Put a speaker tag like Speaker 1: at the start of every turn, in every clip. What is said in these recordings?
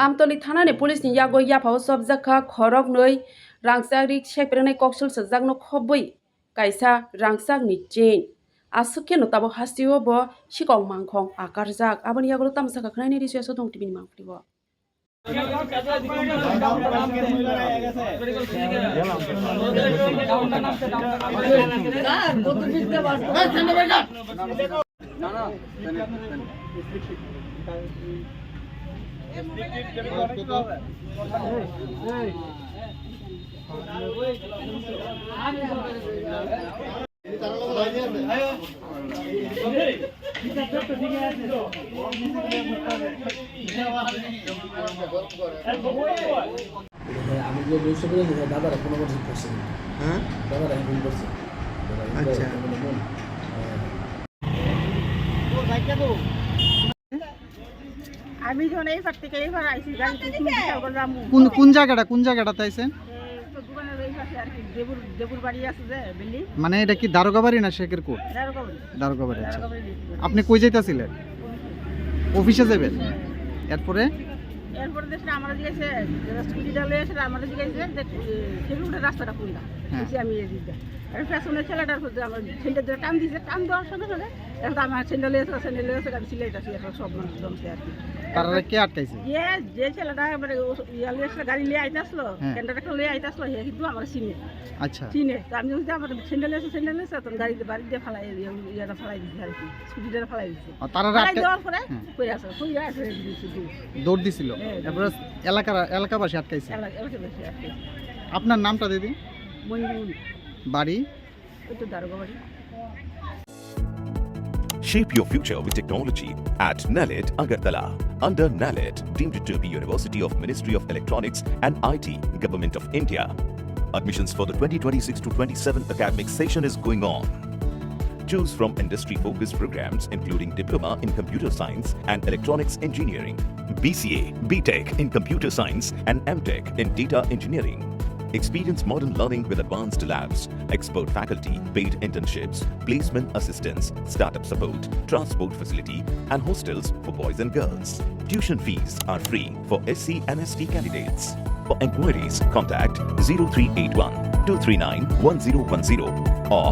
Speaker 1: আমতলি থানানি পুলিশনি ইয়াগো ইয়াফাও सबजाखा खरक नै रांसाक रिक सेकब्रेनाय कक्सल सजाकनो खबै kaisa rangsak ni chain asukhe no tabo hastio bo sikong mangkhong akarjak aboni yagolo tamsaka khnai ni risu dong tibini mangplibo
Speaker 2: আমি যে ব্যবসা করে দাদারা কোনো কিছু করছে হ্যাঁ দাদারা এখন করছে আচ্ছা
Speaker 3: আমি যখন এই পার থেকে এইবার আইছি গাড়ি
Speaker 4: কোন জায়গাটাতে আইছেন
Speaker 3: দোকানের এই পাশে আর কি দেবুর বাড়ি আছে যে বিল্ডিং
Speaker 4: মানে এটা কি দারোগা বাড়ি না শেখের কোট দারোগা বাড়ি আচ্ছা আপনি কই যাইতাছিলেন অফিসে যাবেন এরপরে
Speaker 3: দেশে আমরা জিজ্ঞাসা স্কুটি ডালে এসে আমাদের জিজ্ঞাসা যে সেগুলো রাস্তাটা কোনটা আমি এই দিকটা আর পেছনের ছেলেটার আমার সেন্টার টান দিয়েছে টান দেওয়ার সঙ্গে সঙ্গে এখন আমার স্যান্ডেল এসে আমি সিলাইটাছি এখন সব মানুষ জমছে আর কি
Speaker 4: তারা কে আটকাইছে
Speaker 3: যে ছেলেটা মানে গাড়ি নিয়ে আইতে আসলো ক্যান্টারটা নিয়ে আইতে আসলো হে কিন্তু আমার চিনে
Speaker 4: আচ্ছা
Speaker 3: চিনে তো আমি যদি আমার স্যান্ডেল এসে তখন গাড়িতে বাড়ি দিয়ে ফেলাই ইয়াটা ফেলাই দিচ্ছি আর কি স্কুটিটা ফেলাই দিচ্ছি
Speaker 4: তারা
Speaker 3: দেওয়ার পরে কই আসে
Speaker 4: দৌড় দিছিল তারপরে এলাকাবাসী আটকাইছে আপনার নামটা দিদি বাড়ি
Speaker 3: ওই তো দারোগা বাড়ি
Speaker 5: Shape your future with technology at NALED Agartala. Under NALED, deemed to be University of Ministry of Electronics and IT, Government of India. Admissions for the 2026 to 27 academic session is going on. Choose from industry-focused programs including Diploma in Computer Science and Electronics Engineering, BCA, BTech in Computer Science and MTech in Data Engineering. Experience modern learning with advanced labs, expert faculty, paid internships, placement assistance, startup support, transport facility, and hostels for boys and girls. Tuition fees are free for SC and ST candidates. For enquiries, contact 0381 239 1010 or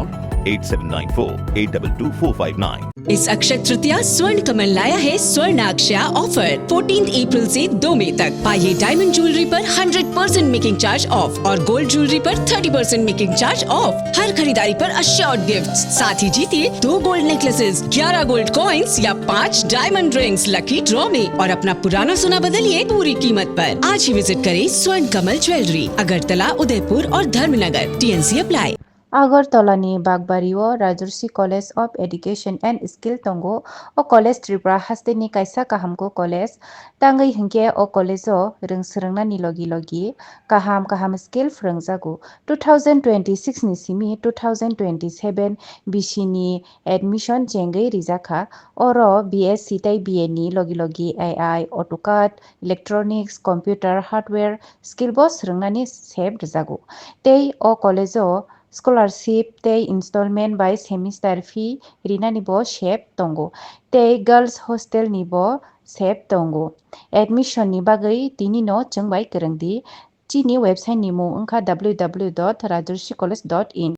Speaker 5: 8794-822-459.
Speaker 6: इस अक्षय तृतीया स्वर्ण कमल लाया है स्वर्णाक्षया offer 14 अप्रैल से 2 मई तक। पाइए diamond jewellery पर 100% making charge of और gold jewellery पर 30% मेकिंग चार्ज ऑफ। हर खरीदारी पर अश्योर्ड गिफ्ट्स, साथ ही जीतिए 2 गोल्ड नेकलेसेस, 11 गोल्ड कॉइन्स या 5 डायमंड रिंग्स लकी ड्रॉ में और अपना पुराना सोना बदलिए पूरी कीमत पर। आज ही विजिट करें स्वर्ण कमल ज्वेलरी, अगरतला, उदयपुर और Dharmanagar. TNC apply.
Speaker 7: Agartala-ni Bagbario Rajursi College of Education and Skill Tongo o College Tripura Hasteni Kaisa Kahamko College Tangai Hingke o College o Ringsrangna ni logi kaham skill frangjago 2026 ni simi 2027 bishini admission jengai rijaka oro BSc tai BA ni logi AI AutoCAD Electronics Computer Hardware Skill Boss rangna seb rijago tei o college o scholarship tei installment by semester fee rina ni bo shep tongo tei girls hostel ni bo shep tongo admission ni bagai tini no chungbai kerengdi chini website ni mu www.rajursicollege.in